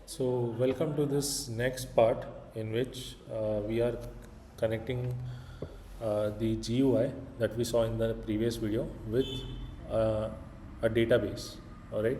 So, welcome to this next part in which we are connecting the GUI that we saw in the previous video with uh, a database. All right.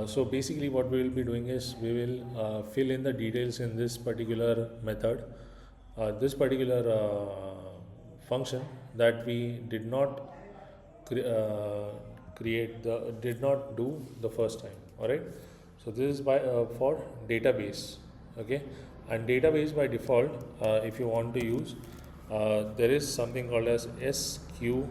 So, basically, what we will be doing is we will fill in the details in this particular method, this particular function that we did not cre- uh, create the did not do the first time. All right, so this is by for database. Okay, and database by default, if you want to use, there is something called as SQLite.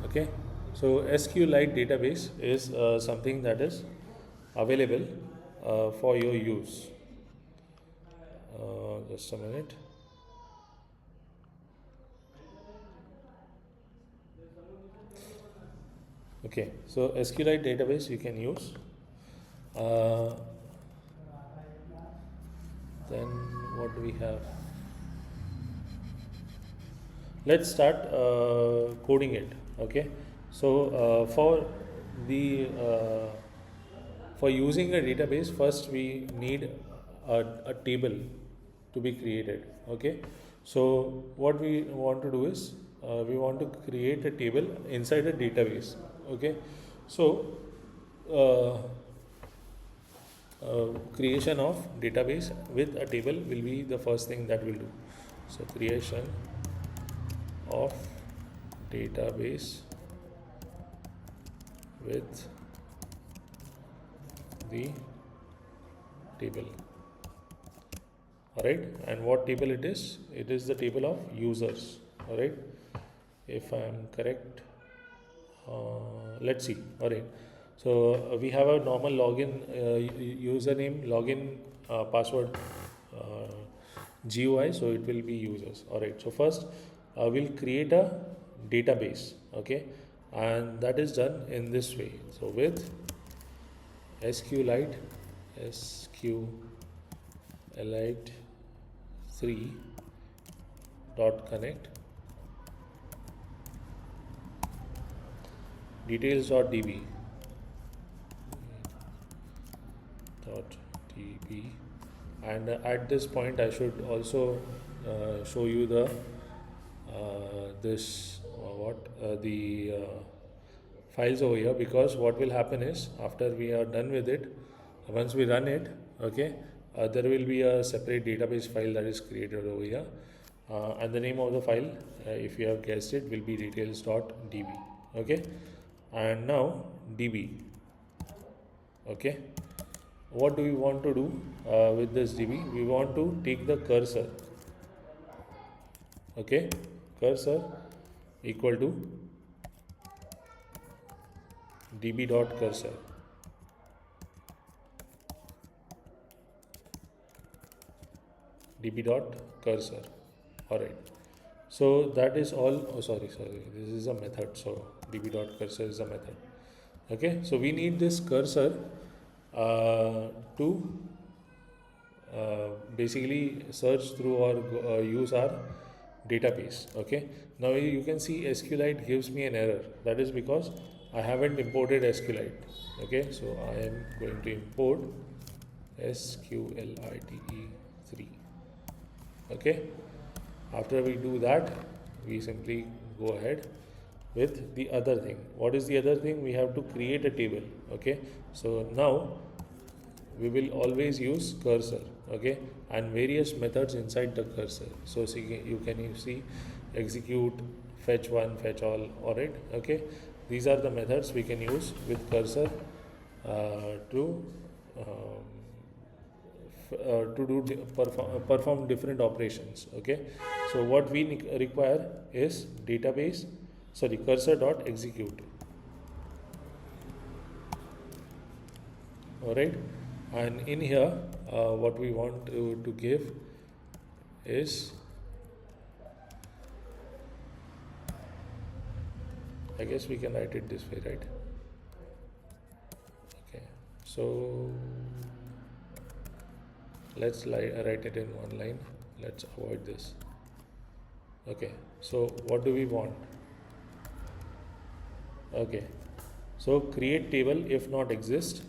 Okay, so SQLite database is something that is available for your use. Just a minute. Okay, so SQLite database you can use. Uh, then what do we have? Let's start coding it. Okay, so the for using a database, first we need a table to be created. Okay, so what we want to do is we want to create a table inside a database. Okay, so uh, creation of database with a table will be the first thing that we'll do. So creation of database with the table. All right, and what table it is? It is the table of users. All right, if I am correct. Let's see. All right, so we have a normal login username, login password, uh, GUI, so it will be users. All right, so first we'll create a database. Okay, and that is done in this way. So with SQLite, SQLite 3 dot connect details.db dot db, and at this point I should also show you the this what the files over here, because what will happen is after we are done with it, once we run it, okay, there will be a separate database file that is created over here, and the name of the file, if you have guessed it, will be details.db. Okay, and now db. Okay, what do we want to do with this db? We want to take the cursor. Okay, cursor equal to db dot cursor. Db dot cursor. All right, so that is all. Oh, sorry, this is a method, so db dot cursor is a method. Okay, so we need this cursor to basically search through or use our database. Okay, now you can see SQLite gives me an error. That is because I haven't imported SQLite. Okay, so I am going to import SQLite 3. Okay, after we do that, we simply go ahead with the other thing. What is the other thing? We have to create a table. Okay, so now we will always use cursor. Okay, and various methods inside the cursor. So see, you can see execute, fetch one, fetch all. All right. Okay, these are the methods we can use with cursor to perform different operations. Okay, so what we require is database, sorry, cursor dot execute. All right, and in here what we want to give is, I guess we can write it this way, right? Okay, so let's write it in one line. Let's avoid this. Okay, so what do we want? Okay, so create table if not exist,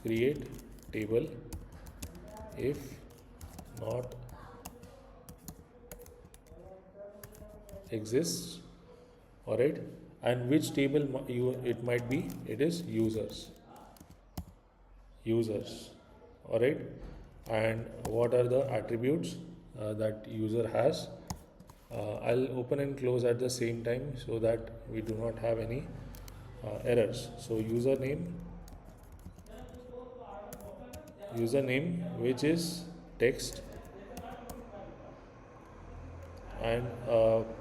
create table if not exists. All right, and which table it might be, it is users. All right, and what are the attributes that user has. I'll open and close at the same time so that we do not have any errors. So username which is text and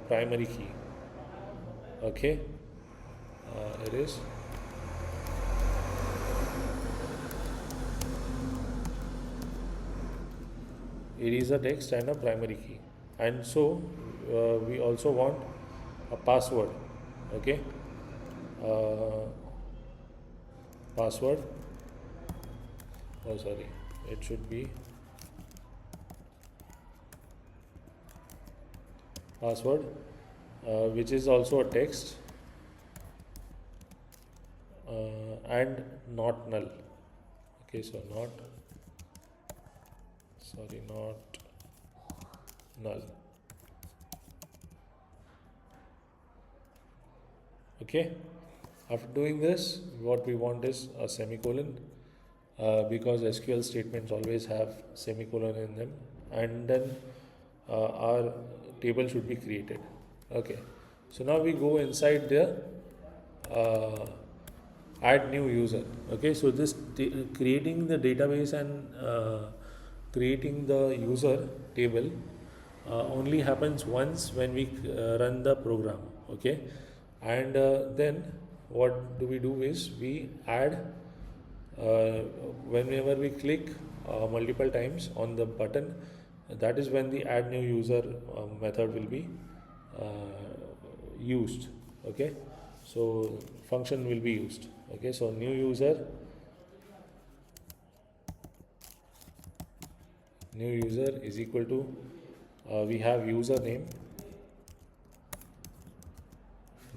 primary key. Okay, it is a text and a primary key, and so we also want a password. Okay, uh, password, oh sorry, it should be password which is also a text and not null. Okay, so not null. Okay, after doing this, what we want is a semicolon because SQL statements always have semicolon in them, and then our table should be created. Okay, so now we go inside the uh, add new user. Okay, so this creating the database and creating the user table only happens once when we run the program. Okay, and then what do we do is we add uh, whenever we click multiple times on the button, that is when the add new user method will be used. Okay, so function will be used. Okay, so new user is equal to we have username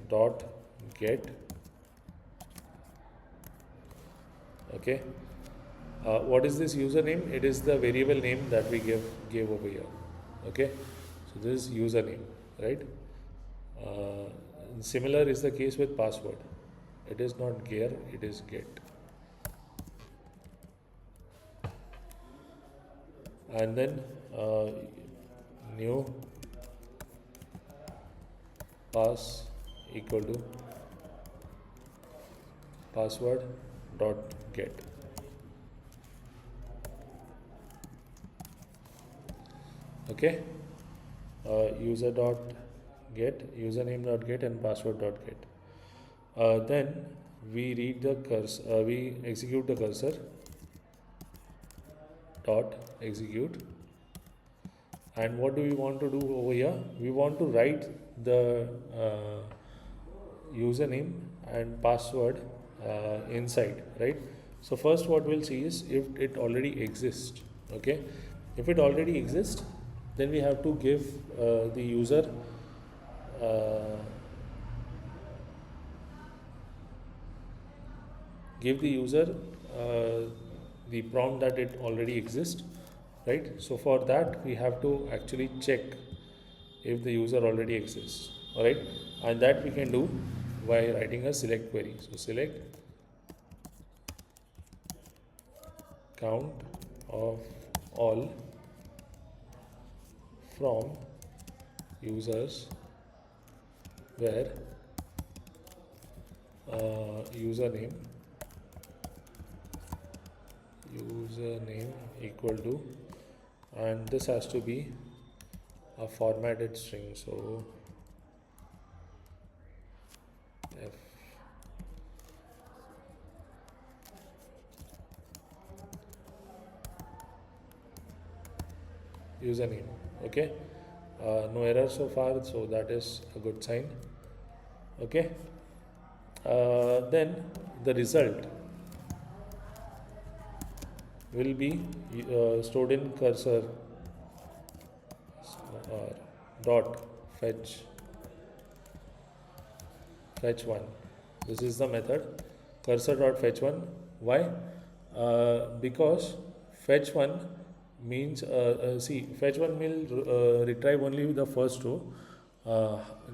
dot get. Okay, what is this username? It is the variable name that we gave over here. Okay, so this is username, right? uh, Similar is the case with password. It is not gear, it is get. And then new pass equal to password dot get. Okay, user dot get, username dot get, and password dot get. Then we read the cursor, we execute the cursor dot execute. And what do we want to do over here? We want to write the username and password inside, right? So first what we'll see is if it already exists. Okay, if it already exists, then we have to give the user uh, the prompt that it already exists, right? So for that we have to actually check if the user already exists. All right, and that we can do by writing a select query. So select count of all from users where username equal to, and this has to be a formatted string. So f username. Okay, no error so far, so that is a good sign. Okay, then the result will be stored in cursor dot fetch fetch 1. This is the method cursor dot fetch 1. Why? Because fetch 1 means see, fetch 1 will retrieve only the first row.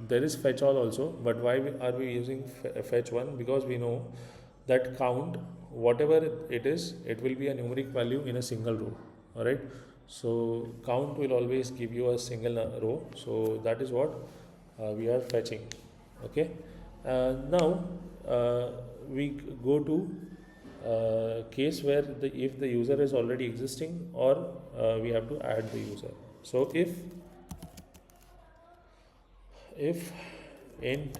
There is fetch all also, but why are we using fetch 1? Because we know that count, whatever it is, it will be a numeric value in a single row. All right, so count will always give you a single row, so that is what we are fetching. Okay, now we go to case where if the user is already existing, or we have to add the user. So if int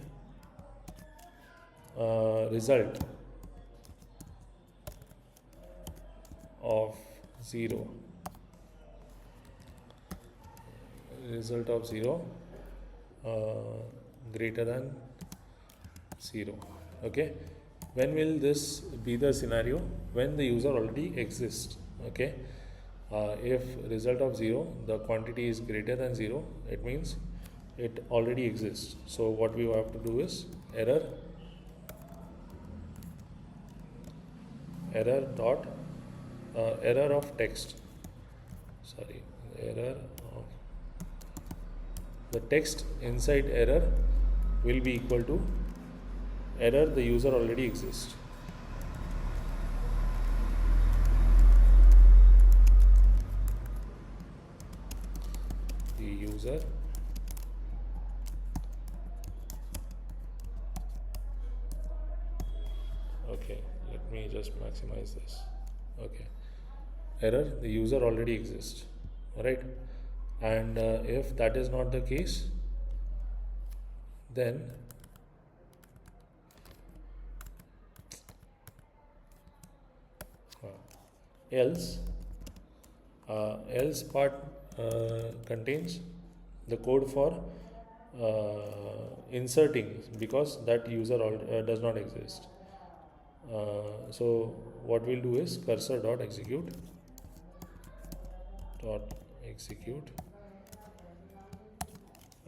result of 0 greater than 0. Okay, when will this be the scenario? When the user already exists. Okay, if result of 0, the quantity is greater than 0, it means it already exists. So what we have to do is error dot error of text, sorry, error of the text inside error will be equal to error the user already exists. The user okay, let me just maximize this. Okay, error the user already exists. All right, and if that is not the case, then else part contains the code for inserting, because that user does not exist. So what we'll do is cursor dot execute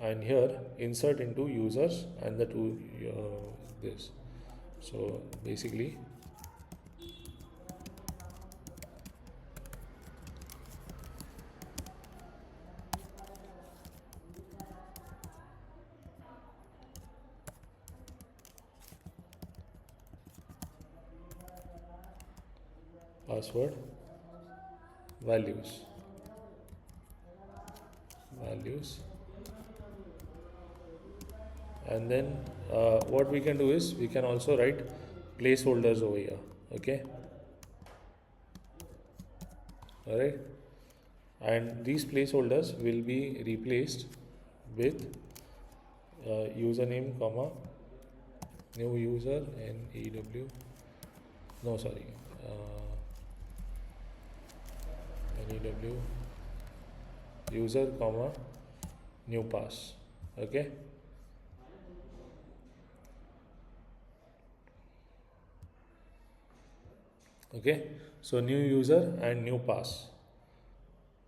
and here insert into users and the two this. So basically password values and then what we can do is we can also write placeholders over here. Okay, all right, and these placeholders will be replaced with username comma new user new new user comma new pass. Okay, so new user and new pass.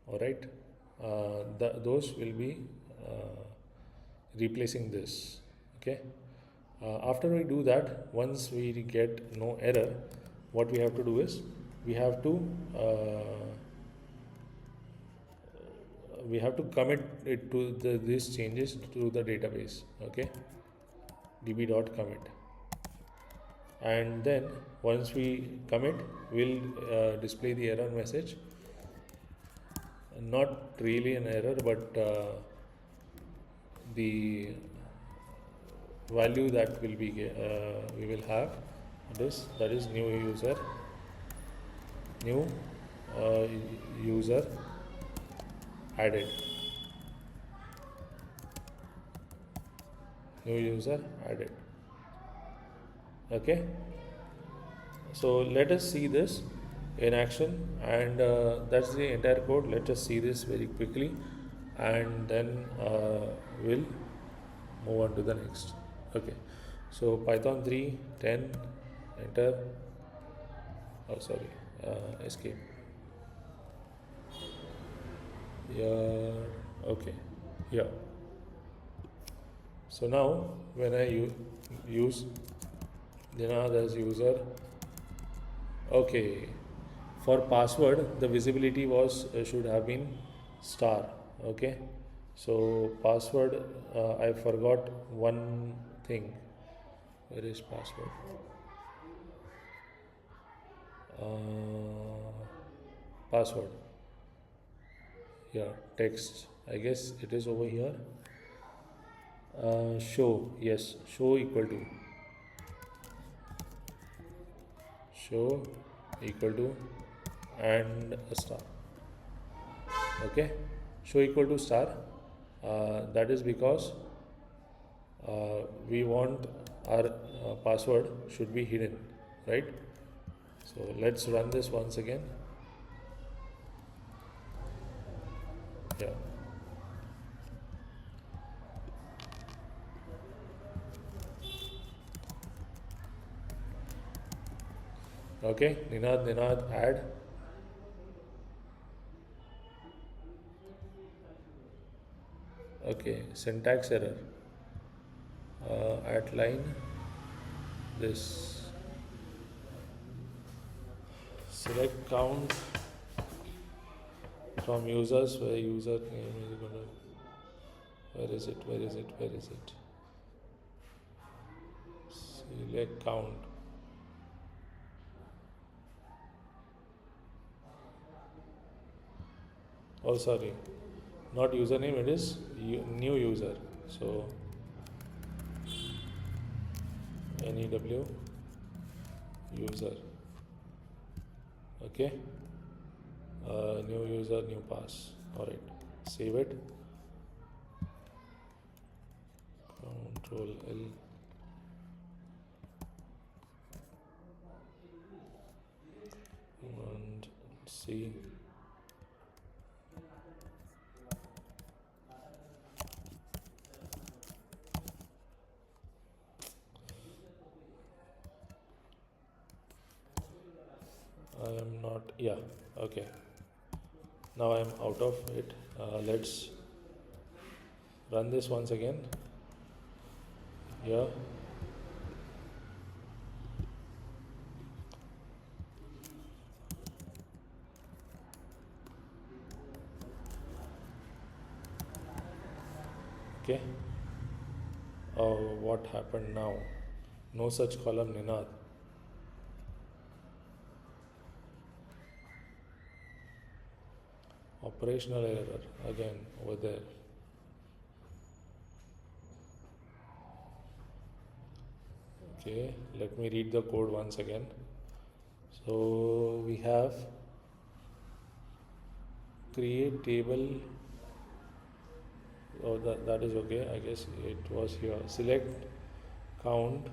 All right, those will be replacing this. Okay, after we do that, once we get no error, what we have to do is we have to commit it to these changes to the database. Okay, db.commit, and then once we commit, we'll display the error message. Not really an error, but the value that will be we will have this, that is new user added. Okay, so let us see this in action, and that's the entire code. Let us see this very quickly, and then we'll move on to the next. Okay, so Python 3 10 enter, escape here. Okay, here. So now when I use Dinad as user, okay, for password the visibility was should have been star. Okay, so password, I forgot one thing. Where is password? Password, yeah, text, I guess it is over here. Show, yes, show equal to, show equal to and a star. Okay, show equal to star, that is because we want our password should be hidden, right? So let's run this once again. Yeah, okay, Ninad add. Okay, syntax error, at line this, select count from users where user name is equal to, where is it, select count, oh sorry, not username, it is new user. So new user, okay, new user new pass. All right, save it, control L, and see. I am not, yeah, okay, now I am out of it. Let's run this once again. Yeah, okay. Oh, what happened now? No such column, Ninad. Operational error again over there. Okay, let me read the code once again. So we have create table. Oh, that is okay. I guess it was here. Select count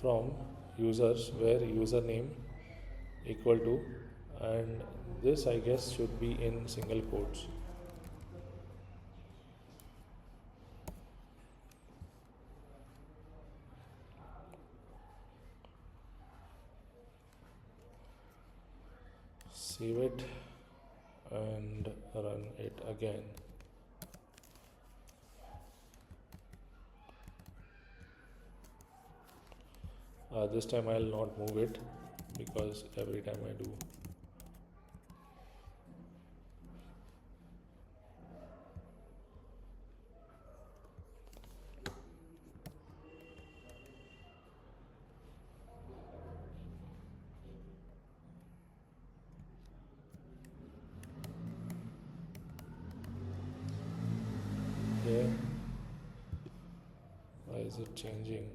from users where username equal to, and this I guess should be in single quotes. Save it and run it again. This time I'll not move it because every time I do. Yeah, why is it changing?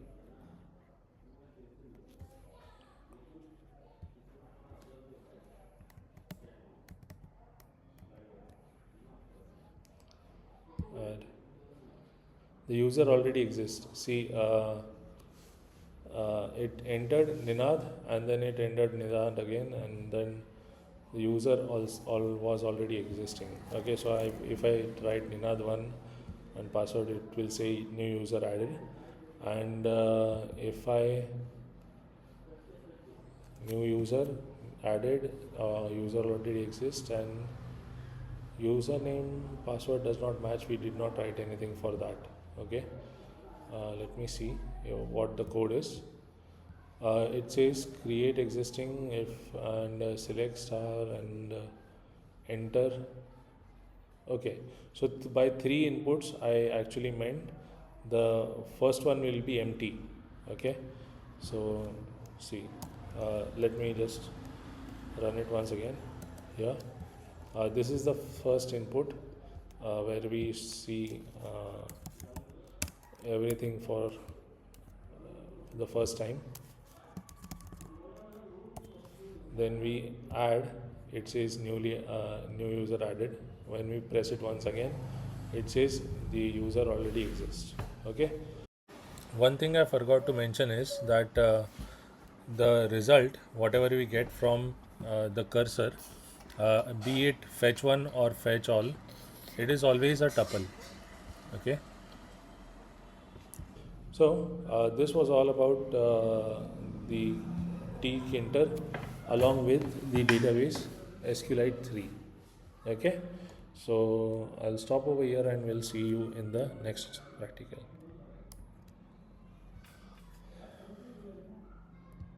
Add. The user already exists. See, it entered Ninad and then it entered Ninad again, and then the user was already existing. Okay, so if I write Ninad1 and password, it will say new user added, and if I new user added, user already exists, and username password does not match, we did not write anything for that. Okay, let me see what the code is. It says create existing if and select star and enter. Okay, so by three inputs, I actually meant the first one will be empty. Okay, so see, let me just run it once again here. This is the first input where we see everything for the first time. Then we add, it says new user added. When we press it once again, it says the user already exists. Okay, one thing I forgot to mention is that the result, whatever we get from the cursor, be it fetch one or fetch all, it is always a tuple. Okay, so this was all about the tkinter along with the database SQLite 3. Okay, so I'll stop over here and we'll see you in the next practical.